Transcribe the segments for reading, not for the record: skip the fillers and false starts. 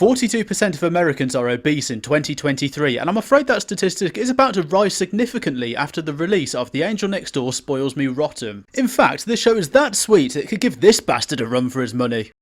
42% of Americans are obese in 2023, and I'm afraid that statistic is about to rise significantly after the release of The Angel Next Door Spoils Me Rotten. In fact, this show is that sweet it could give this bastard a run for his money.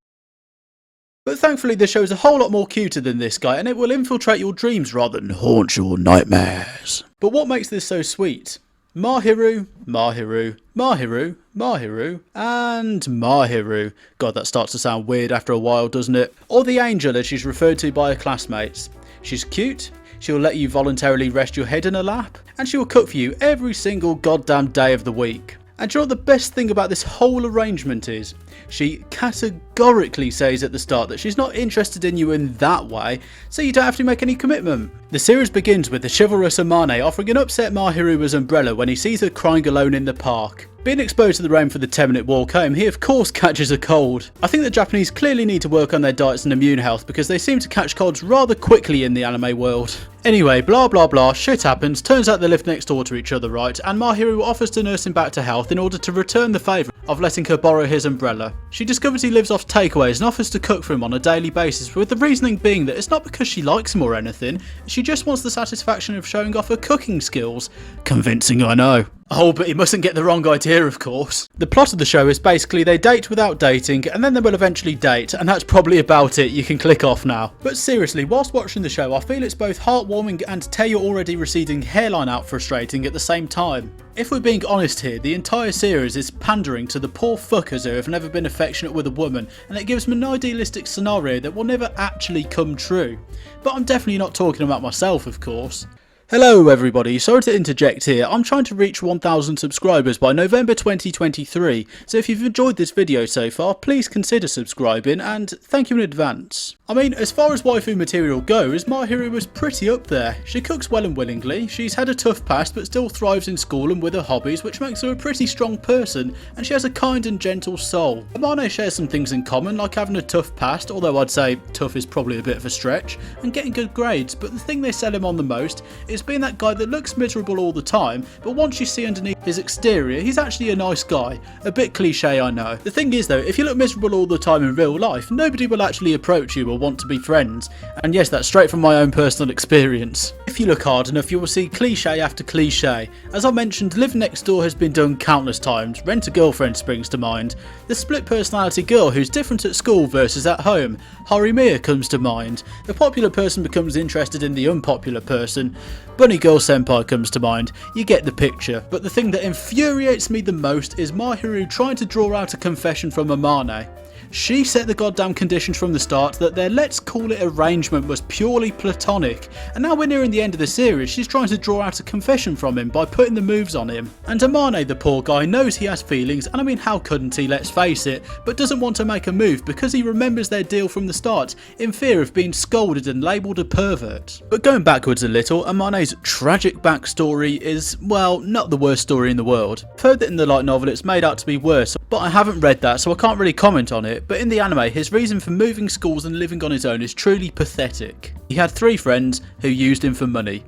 But thankfully the show is a whole lot more cuter than this guy, and it will infiltrate your dreams rather than haunt your nightmares. But what makes this so sweet? Mahiru, Mahiru, Mahiru, Mahiru, and Mahiru. God, that starts to sound weird after a while, doesn't it? Or the Angel as she's referred to by her classmates. She's cute, she'll let you voluntarily rest your head in her lap, and she will cook for you every single goddamn day of the week. And do you know what the best thing about this whole arrangement is? She categorically says at the start that she's not interested in you in that way, so you don't have to make any commitment. The series begins with the chivalrous Amane offering an upset Mahiru his umbrella when he sees her crying alone in the park. Being exposed to the rain for the 10-minute walk home, he of course catches a cold. I think the Japanese clearly need to work on their diets and immune health because they seem to catch colds rather quickly in the anime world. Anyway, blah blah blah, shit happens, turns out they live next door to each other, right, and Mahiru offers to nurse him back to health in order to return the favour of letting her borrow his umbrella. She discovers he lives off takeaways and offers to cook for him on a daily basis, with the reasoning being that it's not because she likes him or anything, she just wants the satisfaction of showing off her cooking skills. Convincing, I know. Oh, but he mustn't get the wrong idea, of course. The plot of the show is basically they date without dating, and then they will eventually date, and that's probably about it. You can click off now. But seriously, whilst watching the show, I feel it's both heartwarming and tear your already receding hairline out frustrating at the same time. If we're being honest here, the entire series is pandering to the poor fuckers who have never been affectionate with a woman, and it gives them an idealistic scenario that will never actually come true. But I'm definitely not talking about myself, of course. Hello everybody, sorry to interject here, I'm trying to reach 1000 subscribers by November 2023, so if you've enjoyed this video so far, please consider subscribing, and thank you in advance. I mean, as far as waifu material goes, Mahiru was pretty up there. She cooks well and willingly, she's had a tough past but still thrives in school and with her hobbies, which makes her a pretty strong person, and she has a kind and gentle soul. Amane shares some things in common, like having a tough past, although I'd say tough is probably a bit of a stretch, and getting good grades, but the thing they sell him on the most is being that guy that looks miserable all the time, but once you see underneath his exterior, he's actually a nice guy. A bit cliche, I know. The thing is though, if you look miserable all the time in real life, nobody will actually approach you or want to be friends. And yes, that's straight from my own personal experience. If you look hard enough, you will see cliche after cliche. As I mentioned, Live Next Door has been done countless times. Rent a Girlfriend springs to mind. The split personality girl who's different at school versus at home. Harumiya comes to mind. The popular person becomes interested in the unpopular person. Bunny Girl Senpai comes to mind. You get the picture. But the thing that infuriates me the most is Mahiru trying to draw out a confession from Amane. She set the goddamn conditions from the start that their let's call it arrangement was purely platonic, and now we're nearing the end of the series, she's trying to draw out a confession from him by putting the moves on him. And Amane, the poor guy, knows he has feelings, and I mean how couldn't he, let's face it, but doesn't want to make a move because he remembers their deal from the start, in fear of being scolded and labelled a pervert. But going backwards a little, Amane's tragic backstory is, well, not the worst story in the world. I've heard that in the light novel it's made out to be worse, but I haven't read that so I can't really comment on it. But in the anime, his reason for moving schools and living on his own is truly pathetic. He had 3 friends who used him for money.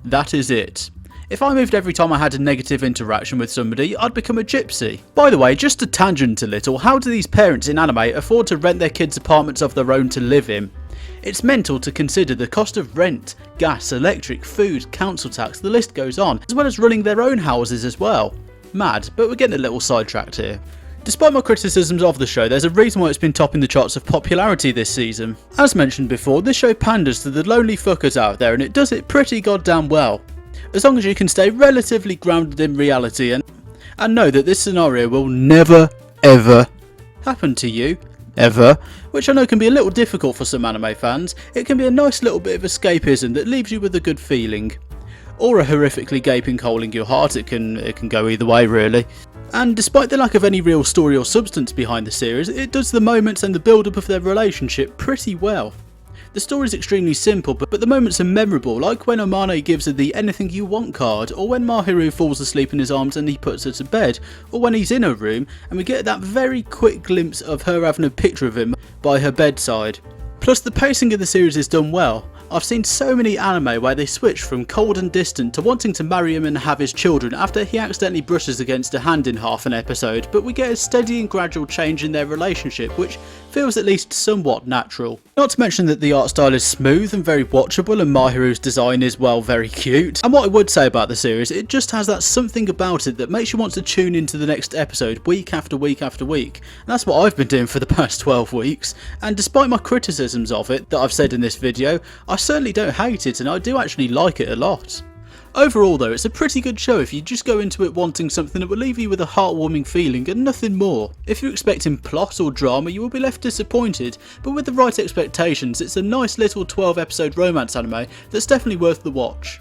That is it. If I moved every time I had a negative interaction with somebody, I'd become a gypsy. By the way, just to tangent a little, how do these parents in anime afford to rent their kids apartments of their own to live in? It's mental to consider the cost of rent, gas, electric, food, council tax, the list goes on, as well as running their own houses as well. Mad, but we're getting a little sidetracked here. Despite my criticisms of the show, there's a reason why it's been topping the charts of popularity this season. As mentioned before, this show panders to the lonely fuckers out there, and it does it pretty goddamn well. As long as you can stay relatively grounded in reality and know that this scenario will never ever happen to you. Ever. Which I know can be a little difficult for some anime fans, it can be a nice little bit of escapism that leaves you with a good feeling. Or a horrifically gaping hole in your heart, it can go either way really. And despite the lack of any real story or substance behind the series, it does the moments and the build-up of their relationship pretty well. The story is extremely simple, but the moments are memorable, like when Amane gives her the anything you want card, or when Mahiru falls asleep in his arms and he puts her to bed, or when he's in her room and we get that very quick glimpse of her having a picture of him by her bedside. Plus the pacing of the series is done well. I've seen so many anime where they switch from cold and distant to wanting to marry him and have his children after he accidentally brushes against a hand in half an episode, but we get a steady and gradual change in their relationship, which feels at least somewhat natural. Not to mention that the art style is smooth and very watchable, and Mahiru's design is, well, very cute. And what I would say about the series, it just has that something about it that makes you want to tune into the next episode week after week after week. And that's what I've been doing for the past 12 weeks, and despite my criticisms of it that I've said in this video, I certainly don't hate it and I do actually like it a lot. Overall though, it's a pretty good show if you just go into it wanting something that will leave you with a heartwarming feeling and nothing more. If you're expecting plot or drama, you will be left disappointed, but with the right expectations, it's a nice little 12 episode romance anime that's definitely worth the watch.